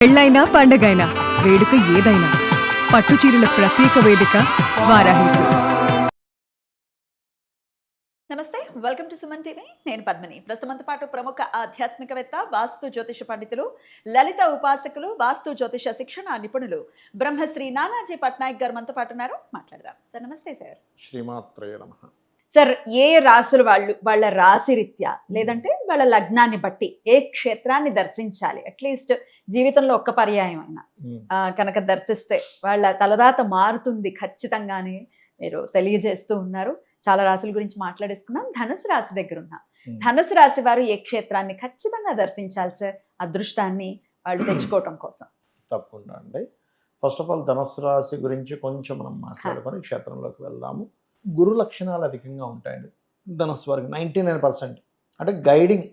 పెళ్ళైనా పండగైనా వేడుక ఏదైనా పట్టుచీరల ప్రత్యేక వేదిక వారాహి సిల్క్స్. నమస్తే, వెల్కమ్ టు సుమన్ టీవీ. నేను పద్మిని. ప్రస్తుతంతో పాటు ప్రముఖ ఆధ్యాత్మికవేత్త, వాస్తు జ్యోతిష పండితులు, లలిత ఉపాసకులు, వాస్తు జ్యోతిష శిక్షణ నిపుణులు బ్రహ్మశ్రీ నానాజీ పట్నాయక్ గారు మనతో పాటు ఉన్నారు. మాట్లాడదాం సార్. నమస్తే సార్. శ్రీమాత్రే నమః. సార్, ఏ రాసులు వాళ్ళ రాశి రీత్యా లేదంటే వాళ్ళ లగ్నాన్ని బట్టి ఏ క్షేత్రాన్ని దర్శించాలి, అట్లీస్ట్ జీవితంలో ఒక్క పర్యాయం అయినా కనుక దర్శిస్తే వాళ్ళ తలరాత మారుతుంది ఖచ్చితంగానే మీరు తెలియజేస్తూ ఉన్నారు. చాలా రాశుల గురించి మాట్లాడేసుకున్నాం. ధనుసు రాశి దగ్గర ఉన్నాం. ధనుసు రాశి వారు ఏ క్షేత్రాన్ని ఖచ్చితంగా దర్శించాలి సార్, అదృష్టాన్ని వాళ్ళు తెచ్చుకోవటం కోసం? తప్పకుండా అండి. ఫస్ట్ ఆఫ్ ఆల్ ధనుసు రాశి గురించి కొంచెం మనం మాట్లాడుకొని క్షేత్రంలోకి వెళ్దాము. గురు లక్షణాలు అధికంగా ఉంటాయండి ధనుసు వారికి. 99% అంటే గైడింగ్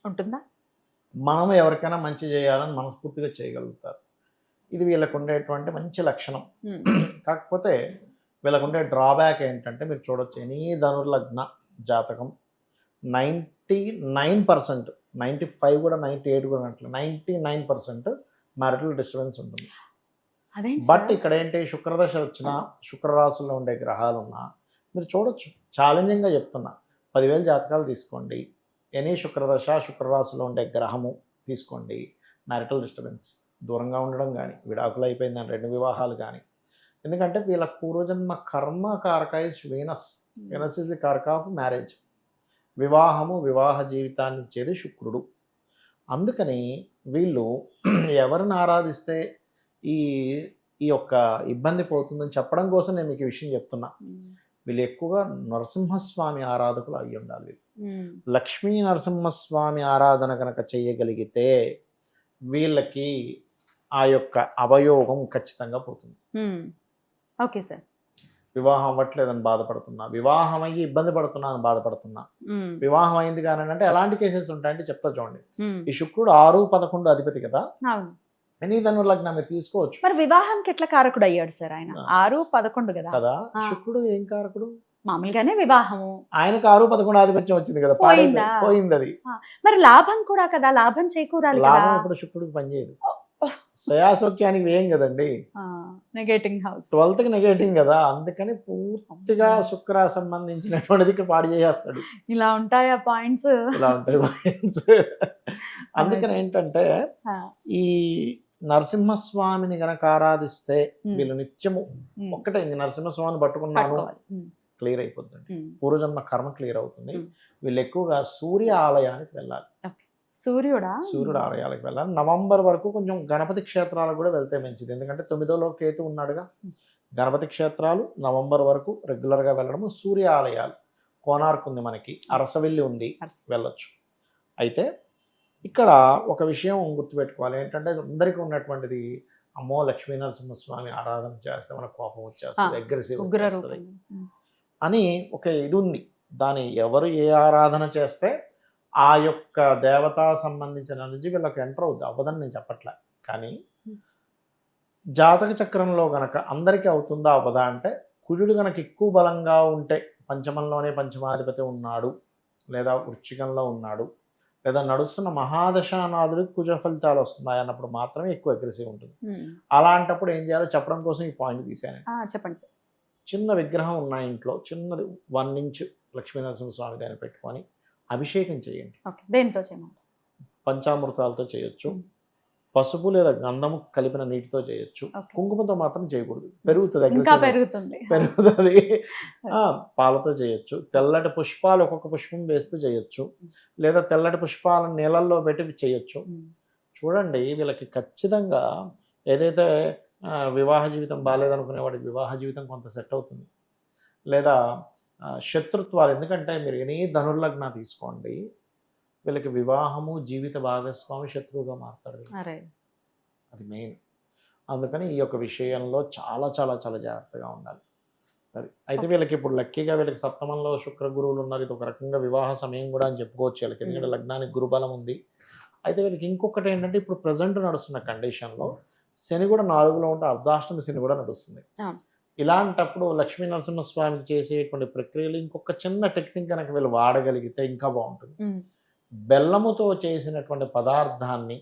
ఉంటుందా? మనం ఎవరికైనా మంచి చేయాలని మనస్ఫూర్తిగా చేయగలుగుతారు. ఇది వీళ్ళకు ఉండేటువంటి మంచి లక్షణం. కాకపోతే వీళ్ళకు ఉండే డ్రాబ్యాక్ ఏంటంటే, మీరు చూడొచ్చు ఎనీ ధనుర్లగ్న జాతకం 99%, 95 కూడా 98 కూడా అట్లా 99% మ్యారిటల్ డిస్టర్బెన్స్ ఉంటుంది. బట్ ఇక్కడ ఏంటి, శుక్రదశ వచ్చినా, శుక్రరాశుల్లో ఉండే గ్రహాలు ఉన్నా మీరు చూడొచ్చు. ఛాలెంజింగ్గా చెప్తున్నా, 10,000 జాతకాలు తీసుకోండి, ఎనీ శుక్రదశ శుక్రరాశిలో ఉండే గ్రహము తీసుకోండి, మ్యారిటల్ డిస్టర్బెన్స్, దూరంగా ఉండడం కానీ, విడాకులు అయిపోయిందని 2 వివాహాలు కానీ. ఎందుకంటే వీళ్ళ పూర్వజన్మ కర్మ కారకైజ్ వీనస్. వీనస్ ఇస్ ది కారక ఆఫ్ మ్యారేజ్. వివాహము, వివాహ జీవితాన్ని ఇచ్చేది శుక్రుడు. అందుకని వీళ్ళు ఎవరిని ఆరాధిస్తే ఈ ఈ యొక్క ఇబ్బంది పోతుందని చెప్పడం కోసం నేను మీకు ఈ విషయం చెప్తున్నా. వీళ్ళు ఎక్కువగా నరసింహస్వామి ఆరాధకులు అయ్యి ఉండాలి. లక్ష్మీ నరసింహస్వామి ఆరాధన కనుక చేయగలిగితే వీళ్ళకి ఆ యొక్క అవయోగం ఖచ్చితంగా పోతుంది. Okay sir. వివాహం అవ్వట్లేదని బాధపడుతున్నా, వివాహం అయ్యి ఇబ్బంది పడుతున్నా అని బాధపడుతున్నా, వివాహం అయింది కానీ అంటే ఎలాంటి కేసెస్ ఉంటాయంటే చెప్తా చూడండి. ఈ శుక్రుడు 6, 11 అధిపతి కదా. ఎనీ ధనుర్లగ్నం మీరు తీసుకోవచ్చు. మరి వివాహంకి ఎట్లా కారకుడు అయ్యాడు సార్ ఆయన? 6, 11 కదా. శుక్రుడు ఏం కారకుడు? మామూలుగానే వివాహము. ఆయనకు 6, 11 ఆధిపత్యం వచ్చింది కదా, పోయింది అది. మరి లాభం కూడా కదా, లాభం చేకూరాలి. లాభం ఇప్పుడు శుక్రుడికి పనిచేయదు. శయాసౌఖ్యానికి ఏం కదండి, నెగేటింగ్ హౌస్, 12th నెగేటింగ్ కదా. అందుకని పూర్తిగా శుక్ర సంబంధించినటువంటిది ఇక్కడ పాడు చేసేస్తాడు. ఇలా ఉంటాయా పాయింట్స్? ఇలా ఉంటాయి పాయింట్స్. అందుకని ఏంటంటే ఈ నరసింహస్వామిని గనక ఆరాధిస్తే వీళ్ళు నిత్యము ఒక్కటే, నరసింహస్వామిని పట్టుకున్నాను క్లియర్ అయిపోతుంది, పూర్వజన్మ కర్మ క్లియర్ అవుతుంది. వీళ్ళు ఎక్కువగా సూర్య ఆలయానికి వెళ్ళాలి. సూర్యుడు ఆలయాలకు వెళ్ళాలి. నవంబర్ వరకు కొంచెం గణపతి క్షేత్రాలకు కూడా వెళ్తే మంచిది. ఎందుకంటే 9వ కేతు ఉన్నాడుగా. గణపతి క్షేత్రాలు నవంబర్ వరకు రెగ్యులర్గా వెళ్ళడము. సూర్య ఆలయాలు కోనార్క్ ఉంది, మనకి అరసవెల్లి ఉంది, వెళ్ళొచ్చు. అయితే ఇక్కడ ఒక విషయం గుర్తుపెట్టుకోవాలి ఏంటంటే, అందరికీ ఉన్నటువంటిది, అమ్మో లక్ష్మీ నరసింహస్వామి ఆరాధన చేస్తే మన కోపం వచ్చేస్తుంది, అగ్రెసివ్ వచ్చేస్తుంది అని ఒక ఇది ఉంది. దాని ఎవరు ఏ ఆరాధన చేస్తే ఆ యొక్క దేవతా సంబంధించిన ఎనర్జీ వీళ్ళకి ఎంటర్ అవుద్ది. అవ్వదని నేను చెప్పట్లే. కానీ జాతక చక్రంలో గనక అందరికీ అవుతుందా అవ్వదా అంటే, కుజుడు గనక ఎక్కువ బలంగా ఉంటే, పంచమంలోనే పంచమాధిపతి ఉన్నాడు, లేదా వృశ్చికంలో ఉన్నాడు, లేదా నడుస్తున్న మహాదశానాథుడికి కుజ ఫలితాలు వస్తున్నాయి అన్నప్పుడు మాత్రమే ఎక్కువ అగ్రెసివ్ ఉంటుంది. అలాంటప్పుడు ఏం చేయాలో చెప్పడం కోసం ఈ పాయింట్ తీశాను. చెప్పండి. చిన్న విగ్రహం ఉన్న ఇంట్లో చిన్నది 1 ఇంచ్ లక్ష్మీనరసింహస్వామి దాన్ని పెట్టుకొని అభిషేకం చేయండి. దేంతో చేయమంటారు? పంచామృతాలతో చేయొచ్చు, పసుపు లేదా గంధము కలిపిన నీటితో చేయొచ్చు. కుంకుమతో మాత్రం చేయకూడదు, పెరుగుతుంది. పాలతో చేయొచ్చు. తెల్లటి పుష్పాలు ఒక్కొక్క పుష్పం వేస్తూ చేయొచ్చు, లేదా తెల్లటి పుష్పాలను నీళ్ళల్లో పెట్టి చేయొచ్చు. చూడండి, వీళ్ళకి ఖచ్చితంగా ఏదైతే వివాహ జీవితం బాగాలేదనుకునే వాడికి వివాహ జీవితం కొంత సెట్ అవుతుంది. లేదా శత్రుత్వాలు, ఎందుకంటే మీరు ఎనీ ధనుర్లగ్న తీసుకోండి, వీళ్ళకి వివాహము, జీవిత భాగస్వామి శత్రువుగా మారుతాడు. అది మెయిన్. అందుకని ఈ యొక్క విషయంలో చాలా చాలా చాలా జాగ్రత్తగా ఉండాలి. సరే, అయితే వీళ్ళకి ఇప్పుడు లక్కీగా వీళ్ళకి సప్తమంలో శుక్ర గురువులు ఉన్నారు. ఇది ఒక రకంగా వివాహ సమయం కూడా అని చెప్పుకోవచ్చు వీళ్ళకి, ఎందుకంటే లగ్నానికి గురుబలం ఉంది. అయితే వీళ్ళకి ఇంకొకటి ఏంటంటే, ఇప్పుడు ప్రజెంట్ నడుస్తున్న కండిషన్లో శని కూడా 4లో ఉంటే అర్ధాష్టమి శని కూడా నడుస్తుంది. ఇలాంటప్పుడు లక్ష్మీ నరసింహస్వామికి చేసేటువంటి ప్రక్రియలు ఇంకొక చిన్న టెక్నిక్ కనుక వీళ్ళు వాడగలిగితే ఇంకా బాగుంటుంది. బెల్లముతో చేసినటువంటి పదార్థాన్ని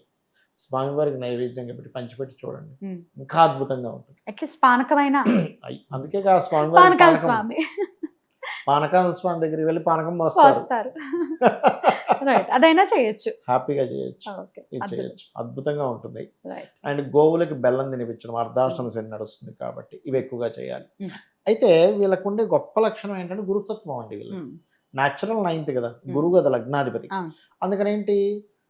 స్వామివారికి నైవేద్యంగా పెట్టి పంచిపెట్టి చూడండి, ఉమ్. ఇంకా అద్భుతంగా ఉంటుంది. అట్లీస్ట్ పానకమైన అందుకే కదా స్వామివారి పానకాల పానకం, స్వామి పానకాల స్వామి దగ్గరికి వెళ్ళి పానకం పోస్తారు. పోస్తారు. రైట్, అదైనా చేయొచ్చు. హ్యాపీగా చేయొచ్చు, ఓకే, ఇది చేయొచ్చు, అద్భుతంగా ఉంటుంది. రైట్. అండ్ గోవులకి బెల్లం తినిపించడం, అర్ధాష్టమ శని నడుస్తుంది కాబట్టి ఇవి ఎక్కువగా చేయాలి. Mm. అయితే వీళ్ళకు ఉండే గొప్ప లక్షణం ఏంటంటే గురుతత్వం అండి. వీళ్ళు న్యాచురల్ 9th కదా, గురువు కదా లగ్నాధిపతి. అందుకని ఏంటి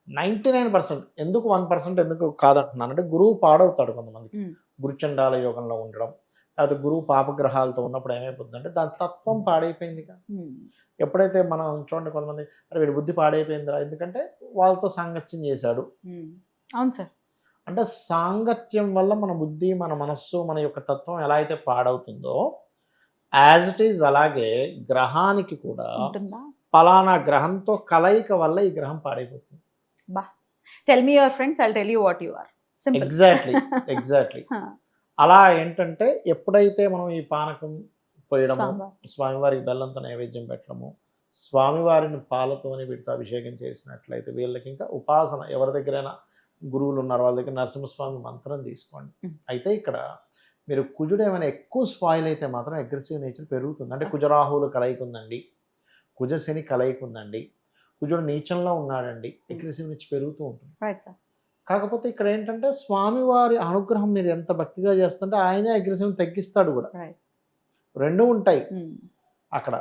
99%, ఎందుకు 1% ఎందుకు కాదంటున్నాను అంటే గురువు పాడవుతాడు కొంతమందికి. గురుచండాల యోగంలో ఉండడం, అది గురువు పాపగ్రహాలతో ఉన్నప్పుడు ఏమైపోతుందంటే దాని తత్వం పాడైపోయింది. ఎప్పుడైతే మనం చూడండి కొంతమంది అరే వీడి బుద్ధి పాడైపోయిందిరా, ఎందుకంటే వాళ్ళతో సాంగత్యం చేశాడు. అవును సార్. అంటే సాంగత్యం వల్ల మన బుద్ధి, మన మనస్సు, మన యొక్క తత్వం ఎలా అయితే పాడవుతుందో యాజ్ ఇట్ ఈజ్ అలాగే గ్రహానికి కూడా పలానా గ్రహంతో కలయిక వల్ల ఈ గ్రహం పాడైపోతుంది. Tell me your friends, I'll tell you what you are. Simple. Exactly అలా ఏంటంటే ఎప్పుడైతే మనం ఈ పానకం పోయడము, స్వామివారికి బెల్లంతో నైవేద్యం పెట్టడము, స్వామివారిని పాలతోని వీటితో అభిషేకం చేసినట్లయితే వీళ్ళకి ఇంకా ఉపాసన, ఎవరి దగ్గరైనా గురువులు ఉన్నారు వాళ్ళ దగ్గర నరసింహస్వామి మంత్రం తీసుకోండి. అయితే ఇక్కడ మీరు కుజుడు ఏమైనా ఎక్కువ స్పాయిల్ అయితే మాత్రం అగ్రెసివ్ నేచర్ పెరుగుతుంది. అంటే కుజరాహువులు కలయిక ఉందండి, కుజశని కలయిక ఉందండి, కుజుడు నీచంలో ఉన్నాడండి, అగ్రెసివ్ నేచర్ పెరుగుతూ ఉంటుంది. కాకపోతే ఇక్కడ ఏంటంటే స్వామివారి అనుగ్రహం మీరు ఎంత భక్తిగా చేస్తుంటే ఆయనే అగ్రెసివ్ తగ్గిస్తాడు కూడా, రెండు ఉంటాయి అక్కడ.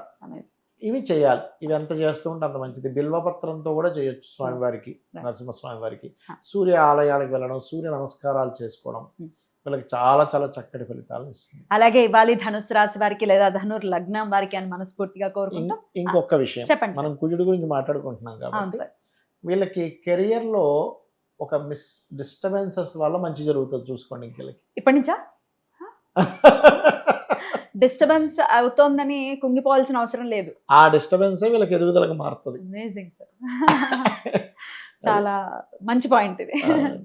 ఇవి చేయాలి, ఇవి ఎంత చేస్తూ ఉంటే అంత మంచిది. బిల్వపత్రంతో కూడా చేయొచ్చు స్వామివారికి, నరసింహస్వామి వారికి. సూర్య ఆలయాలకు వెళ్ళడం, సూర్య నమస్కారాలు చేసుకోవడం వీళ్ళకి చాలా చాలా చక్కటి ఫలితాలను ఇస్తుంది. అలాగే ఇవాళ ధనుసు రాశి వారికి లేదా ధనుర్ లగ్నం వారికి అని మనస్ఫూర్తిగా కోరుకుంటాం. ఇంకొక విషయం, మనం కుజుడు గురించి మాట్లాడుకుంటున్నాం కాబట్టి వీళ్ళకి కెరియర్లో ఒక డిస్టర్బెన్సెస్ వల్ల మంచి జరుగుతుంది చూసుకోండి. వీళ్ళకి ఇప్పటి నుంచా డిస్టర్బెన్స్ అవుతోందని కుంగిపోవాల్సిన అవసరం లేదు. ఆ డిస్టర్బెన్సే వీళ్ళకి ఎదుగుదలకు మారుతుంది. అమేజింగ్ సార్, చాలా మంచి పాయింట్ ఇది.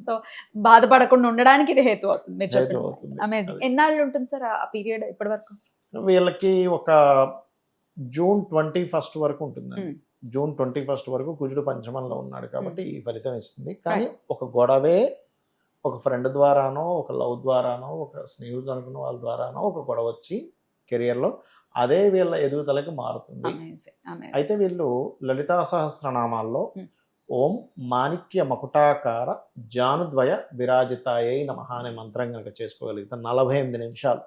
సో బాధపడకుండా ఉండడానికి ఇది హేతు అవుతుంది మీరు చెప్పండి. అమేజింగ్. ఎన్నాళ్ళు ఉంటుంది సార్ ఆ పీరియడ్ ఇప్పటి వరకు? వీళ్ళకి ఒక June 21 వరకు ఉంటుంది. June 21 వరకు కుజుడు పంచమంలో ఉన్నాడు కాబట్టి ఈ ఫలితం ఇస్తుంది. కానీ ఒక గొడవే ఒక ఫ్రెండ్ ద్వారానో, ఒక లవ్ ద్వారానో, ఒక స్నేహితుడు అనుకున్న వాళ్ళ ద్వారానో ఒక గొడవ వచ్చి కెరియర్లో అదే వీళ్ళ ఎదుగుదలకు మారుతుంది. అయితే వీళ్ళు లలితా సహస్రనామాల్లో ఓం మాణిక్య మకుటాకార జానుద్వయ విరాజితాయై నమః అనే మంత్రం కనుక చేసుకోగలిగితే 48 నిమిషాలు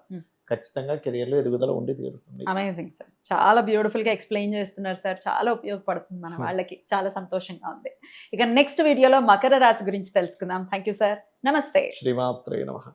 ఖచ్చితంగా కెరియర్లో ఎదుగుదల ఉండి తీరుతుంది. అమేజింగ్ సార్, చాలా బ్యూటిఫుల్ గా ఎక్స్ప్లెయిన్ చేస్తున్నారు సార్, చాలా ఉపయోగపడుతుంది మన వాళ్ళకి, చాలా సంతోషంగా ఉంది. ఇక నెక్స్ట్ వీడియోలో మకర రాశి గురించి తెలుసుకుందాం. థ్యాంక్ యూ సార్, నమస్తే. శ్రీమాత్రే నమః.